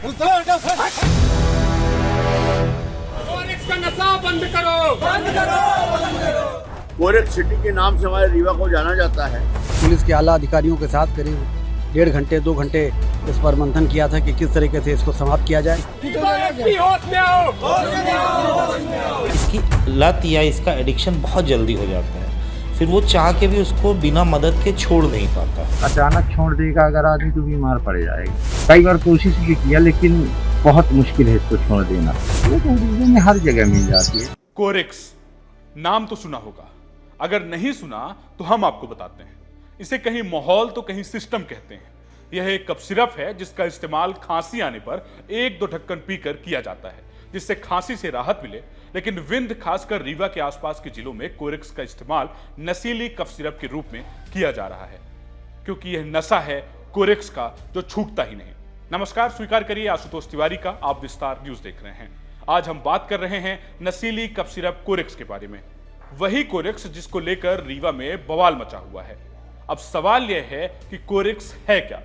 कोरेक्स का नशा बंद करो, बंद करो, बंद करो। कोरेक्स सिटी के नाम से हमारे रीवा को जाना जाता है। पुलिस के आला अधिकारियों के साथ करीब 1.5 घंटे 2 घंटे इस पर मंथन किया था कि किस तरीके से इसको समाप्त किया जाए। होश में आओ, होश में आओ। इसकी लत या इसका एडिक्शन बहुत जल्दी हो जाता है, फिर वो चाह के भी उसको बिना मदद के छोड़ नहीं पाता। अचानक छोड़ देगा अगर आदमी तो बीमार पड़ जाएगा। कई बार कोशिश भी किया लेकिन बहुत मुश्किल है इसको छोड़ देना। ये में हर जगह मिल जाती है। कोरेक्स नाम तो सुना होगा, अगर नहीं सुना तो हम आपको बताते हैं। इसे कहीं माहौल तो कहीं सिस्टम कहते हैं। यह एक कफ सिरप है जिसका इस्तेमाल खांसी आने पर 1-2 ढक्कन पीकर किया जाता है, जिससे खांसी से राहत मिले। लेकिन विंध्य खासकर रीवा के आसपास के जिलों में कोरेक्स का इस्तेमाल नशीली कफ सिरप के रूप में किया जा रहा है, क्योंकि यह नशा है कोरेक्स का जो छूटता ही नहीं। नमस्कार, स्वीकार करिए आशुतोष तिवारी का, आप विस्तार न्यूज देख रहे हैं। आज हम बात कर रहे हैं नशीली कफ सिरप कोरेक्स के बारे में। वही कोरेक्स जिसको लेकर रीवा में बवाल मचा हुआ है। अब सवाल यह है कि कोरेक्स है क्या?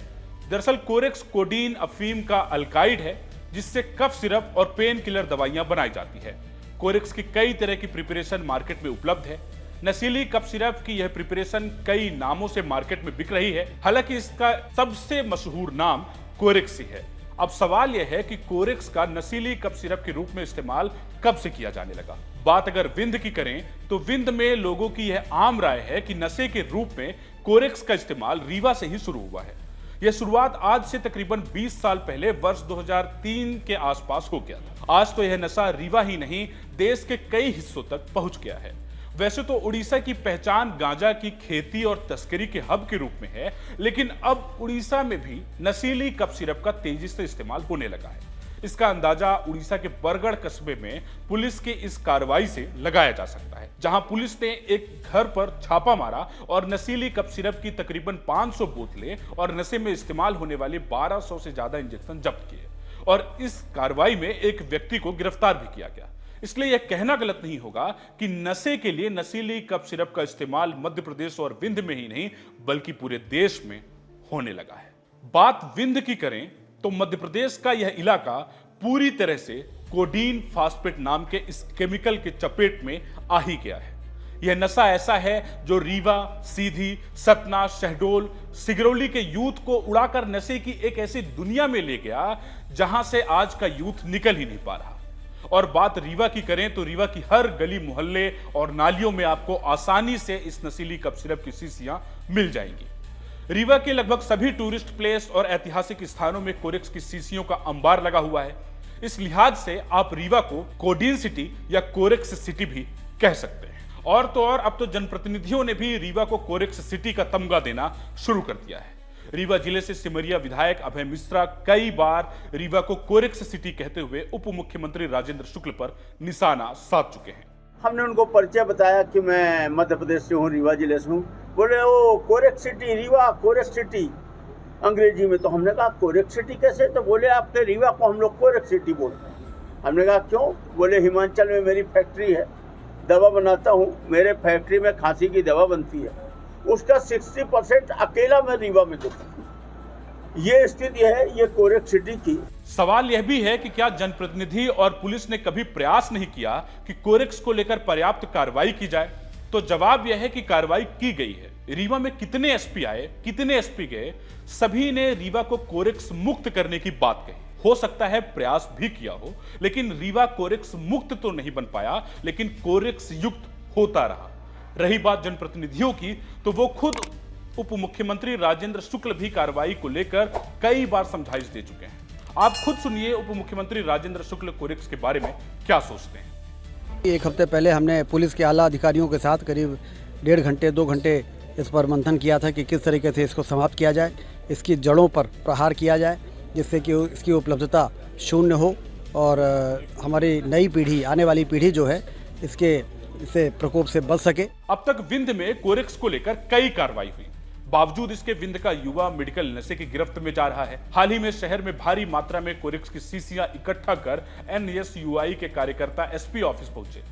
दरअसल कोरेक्स कोडीन अफीम का अल्काइड है, जिससे कफ सिरप और पेन किलर दवाइयां बनाई जाती है। कोरेक्स की कई तरह की प्रिपरेशन मार्केट में उपलब्ध है। नशीली कफ सिरप की यह प्रिपरेशन कई नामों से मार्केट में बिक रही है, हालांकि इसका सबसे मशहूर नाम कोरेक्स ही है। अब सवाल यह है कि कोरेक्स का नशीली कफ सिरप के रूप में इस्तेमाल कब से किया जाने लगा? बात अगर विंध्य की करें तो विंध्य में लोगों की यह आम राय है कि नशे के रूप में कोरेक्स का इस्तेमाल रीवा से ही शुरू हुआ है। यह शुरुआत आज से तकरीबन 20 साल पहले वर्ष 2003 के आसपास हो गया था। आज तो यह नशा रीवा ही नहीं, देश के कई हिस्सों तक पहुंच गया है। वैसे तो उड़ीसा की पहचान गांजा की खेती और तस्करी के हब के रूप में है, लेकिन अब उड़ीसा में भी नशीली कफ सिरप का तेजी से इस्तेमाल होने लगा है। इसका अंदाजा उड़ीसा के बरगढ़ कस्बे में पुलिस की इस कार्रवाई से लगाया जा सकता है, जहां पुलिस ने एक घर पर छापा मारा और नशीली कफ सिरप की तकरीबन 500 बोतलें और नशे में इस्तेमाल होने वाले 1200 से ज्यादा इंजेक्शन जब्त किए। और इस कार्रवाई में एक व्यक्ति को गिरफ्तार भी किया गया। इसलिए यह कहना गलत नहीं होगा कि नशे के लिए नशीली कफ सिरप का इस्तेमाल मध्य प्रदेश और विंध्य में ही नहीं बल्कि पूरे देश में होने लगा है। बात विंध्य की करें तो मध्य प्रदेश का यह इलाका पूरी तरह से कोडीन फास्फेट नाम के इस केमिकल के चपेट में आ ही गया है। यह नशा ऐसा है जो रीवा, सीधी, सतना, शहडोल, सिगरौली के यूथ को उड़ाकर नशे की एक ऐसी दुनिया में ले गया जहां से आज का यूथ निकल ही नहीं पा रहा। और बात रीवा की करें तो रीवा की हर गली मोहल्ले और नालियों में आपको आसानी से इस नशीली कफ सिरप की शीशियां मिल जाएंगी। रीवा के लगभग सभी टूरिस्ट प्लेस और ऐतिहासिक स्थानों में कोरेक्स की शीशियों का अंबार लगा हुआ है। इस लिहाज से आप रीवा को कोडीन सिटी या कोरेक्स सिटी भी कह सकते हैं। और तो और अब तो जनप्रतिनिधियों ने भी रीवा को कोरेक्स सिटी का तमगा देना शुरू कर दिया है। रीवा जिले से सिमरिया विधायक अभय मिश्रा कई बार रीवा को कोरेक्स सिटी कहते हुए उप मुख्यमंत्री राजेंद्र शुक्ल पर निशाना साध चुके हैं। हमने उनको परिचय बताया कि मैं मध्य प्रदेश से हूँ, रीवा जिले से हूँ। बोले ओ कोरेक्स सिटी, रीवा कोरेक्स सिटी अंग्रेजी में। तो हमने कहा कोरेक्स सिटी कैसे? तो बोले आपके रीवा को हम लोग कोरेक्स सिटी बोलते हैं। हमने कहा क्यों? बोले हिमाचल में मेरी फैक्ट्री है, दवा बनाता हूँ, मेरे फैक्ट्री में खांसी की दवा बनती है, उसका 60% अकेला मैं रीवा में देता हूँ। ये स्थिति है ये कोरेक्स सिटी की। सवाल यह भी है कि क्या जनप्रतिनिधि और पुलिस ने कभी प्रयास नहीं किया कि कोरेक्स को लेकर पर्याप्त कार्रवाई की जाए? तो जवाब यह है कि कार्रवाई की गई है। रीवा में कितने एसपी आए, कितने एसपी गए, सभी ने रीवा को कोरेक्स मुक्त करने की बात कही। हो सकता है प्रयास भी किया हो, लेकिन रीवा कोरेक्स मुक्त तो नहीं बन पाया, लेकिन कोरेक्स युक्त होता रहा। रही बात जनप्रतिनिधियों की, तो वो खुद उप मुख्यमंत्री राजेंद्र शुक्ल भी कार्रवाई को लेकर कई बार समझाइश दे चुके हैं। आप खुद सुनिए उप मुख्यमंत्री राजेंद्र शुक्ल कोरेक्स के बारे में क्या सोचते हैं। 1 हफ्ते पहले हमने पुलिस के आला अधिकारियों के साथ करीब 1.5 घंटे 2 घंटे इस पर मंथन किया था कि किस तरीके से इसको समाप्त किया जाए, इसकी जड़ों पर प्रहार किया जाए, जिससे कि इसकी उपलब्धता शून्य हो और हमारी नई पीढ़ी, आने वाली पीढ़ी जो है इससे प्रकोप से बच सके। अब तक विंध्य में कोरेक्स को लेकर कई कार्रवाई हुई, बावजूद इसके विंध्य का युवा मेडिकल नशे की गिरफ्त में जा रहा है। हाल ही में शहर में भारी मात्रा में कोरेक्स की शीशियां इकट्ठा कर NSUI के कार्यकर्ता SP ऑफिस पहुंचे।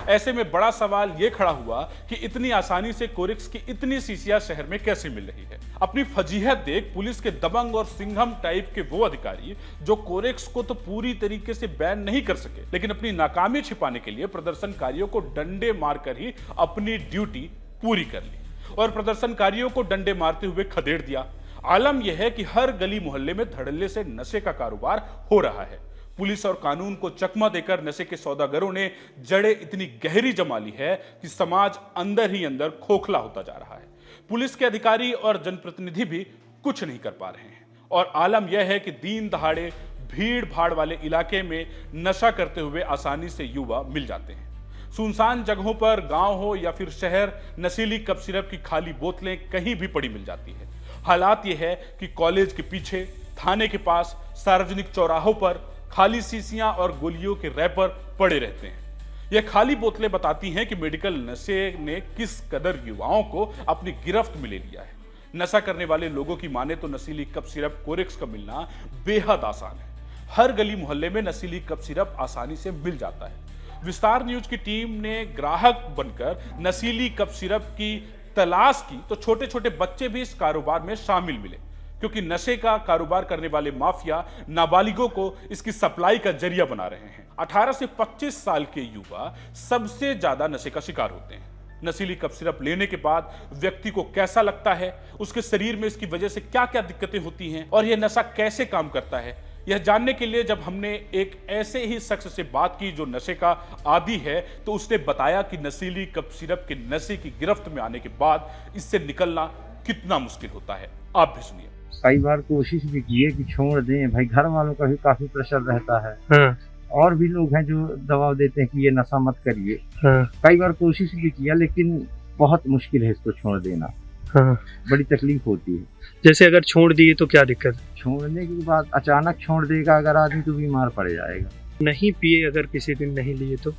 ऐसे में बड़ा सवाल यह खड़ा हुआ कि इतनी आसानी से कोरेक्स की इतनी शीशियां शहर में कैसे मिल रही है। अपनी फजीहत देख पुलिस के दबंग और सिंघम टाइप के वो अधिकारी जो कोरेक्स को तो पूरी तरीके से बैन नहीं कर सके, लेकिन अपनी नाकामी छिपाने के लिए प्रदर्शनकारियों को डंडे मारकर ही अपनी ड्यूटी पूरी कर ली और प्रदर्शनकारियों को डंडे मारते हुए खदेड़ दिया। आलम यह है कि हर गली मोहल्ले में धड़ल्ले से नशे का कारोबार हो रहा है। पुलिस और कानून को चकमा देकर नशे के सौदागरों ने जड़ें इतनी गहरी जमा ली है कि समाज अंदर ही अंदर खोखला होता जा रहा है। पुलिस के अधिकारी और जनप्रतिनिधि भी कुछ नहीं कर पा रहे हैं और आलम यह है कि दीन दहाड़े भीड़ भाड़ वाले इलाके में नशा करते हुए आसानी से युवा मिल जाते हैं। सुनसान जगहों पर, गांव हो या फिर शहर, नशीली कप सिरप की खाली बोतलें कहीं भी पड़ी मिल जाती है। हालात यह है कि कॉलेज के पीछे, थाने के पास, सार्वजनिक चौराहों पर खाली शीशियां और गोलियों के रैपर पड़े रहते हैं। यह खाली बोतलें बताती हैं कि मेडिकल नशे ने किस कदर युवाओं को अपनी गिरफ्त में ले लिया है। नशा करने वाले लोगों की माने तो नशीली कप सिरप कोरेक्स का मिलना बेहद आसान है। हर गली मोहल्ले में नशीली कप सिरप आसानी से मिल जाता है। विस्तार न्यूज की टीम ने ग्राहक बनकर नशीली कप सिरप की तलाश की तो छोटे छोटे बच्चे भी इस कारोबार में शामिल मिले, क्योंकि नशे का कारोबार करने वाले माफिया नाबालिगों को इसकी सप्लाई का जरिया बना रहे हैं। 18 से 25 साल के युवा सबसे ज्यादा नशे का शिकार होते हैं। नशीली कप सिरप लेने के बाद व्यक्ति को कैसा लगता है, उसके शरीर में इसकी वजह से क्या क्या दिक्कतें होती हैं और यह नशा कैसे काम करता है, यह जानने के लिए जब हमने एक ऐसे ही शख्स से बात की जो नशे का आदी है, तो उसने बताया कि नशीली कप सिरप के नशे की गिरफ्त में आने के बाद इससे निकलना कितना मुश्किल होता है। आप भी सुनिए। कई बार कोशिश भी की है कि छोड़ दें, भाई घर वालों का भी काफी प्रेशर रहता है। और भी लोग हैं जो दबाव देते हैं कि ये नशा मत करिए। कई बार कोशिश भी किया, लेकिन बहुत मुश्किल है इसको छोड़ देना। बड़ी तकलीफ होती है। जैसे अगर छोड़ दिए तो क्या दिक्कत? छोड़ने के बाद अचानक छोड़ देगा अगर आदमी तो बीमार पड़ जाएगा। नहीं पिए अगर किसी दिन नहीं लिए तो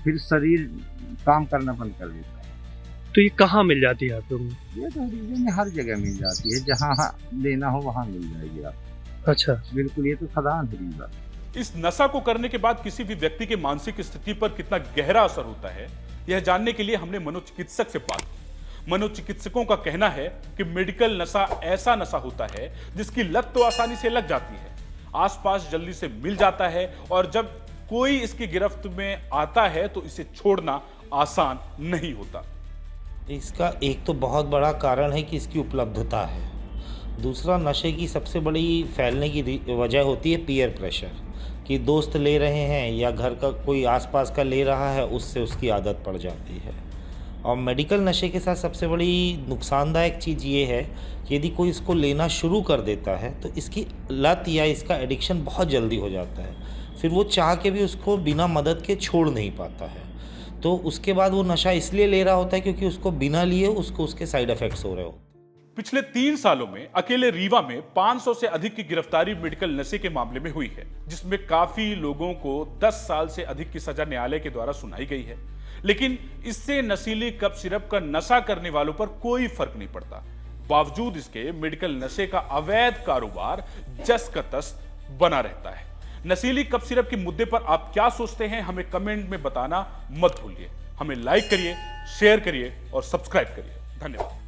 फिर शरीर काम करना बंद कर देता है। तो ये कहाँ मिल जाती है आप लोगों में? ये तो रीजन में हर जगह मिल जाती है, जहाँ लेना हो वहाँ मिल जाएगी आप। अच्छा, बिल्कुल, ये तो खदान है रीजन। इस नशा को करने के बाद किसी भी व्यक्ति के मानसिक स्थिति पर कितना गहरा असर होता है, यह जानने के लिए हमने मनोचिकित्सक से बात की। मनोचिकित्सकों का कहना है कि मेडिकल नशा ऐसा नशा होता है जिसकी लत तो आसानी से लग जाती है, आसपास जल्दी से मिल जाता है और जब कोई इसकी गिरफ्त में आता है तो इसे छोड़ना आसान नहीं होता। इसका एक तो बहुत बड़ा कारण है कि इसकी उपलब्धता है। दूसरा, नशे की सबसे बड़ी फैलने की वजह होती है पीयर प्रेशर, कि दोस्त ले रहे हैं या घर का कोई आसपास का ले रहा है, उससे उसकी आदत पड़ जाती है। और मेडिकल नशे के साथ सबसे बड़ी नुकसानदायक चीज़ ये है कि यदि कोई इसको लेना शुरू कर देता है तो इसकी लत या इसका एडिक्शन बहुत जल्दी हो जाता है। फिर वो चाह के भी उसको बिना मदद के छोड़ नहीं पाता है। तो उसके बाद वो नशा इसलिए ले रहा होता है क्योंकि उसको बिना लिए उसको उसके साइड इफेक्ट्स हो रहे हो। पिछले 3 सालों में अकेले रीवा में 500 से अधिक की गिरफ्तारी मेडिकल नशे के मामले में हुई है, जिसमें काफी लोगों को 10 साल से अधिक की सजा न्यायालय के द्वारा सुनाई गई है। लेकिन इससे नशीली कप सिरप का नशा करने वालों पर कोई फर्क नहीं पड़ता। बावजूद इसके मेडिकल नशे का अवैध कारोबार जस का तस बना रहता है। नशीली कप सिरप के मुद्दे पर आप क्या सोचते हैं, हमें कमेंट में बताना मत भूलिए। हमें लाइक करिए, शेयर करिए और सब्सक्राइब करिए। धन्यवाद।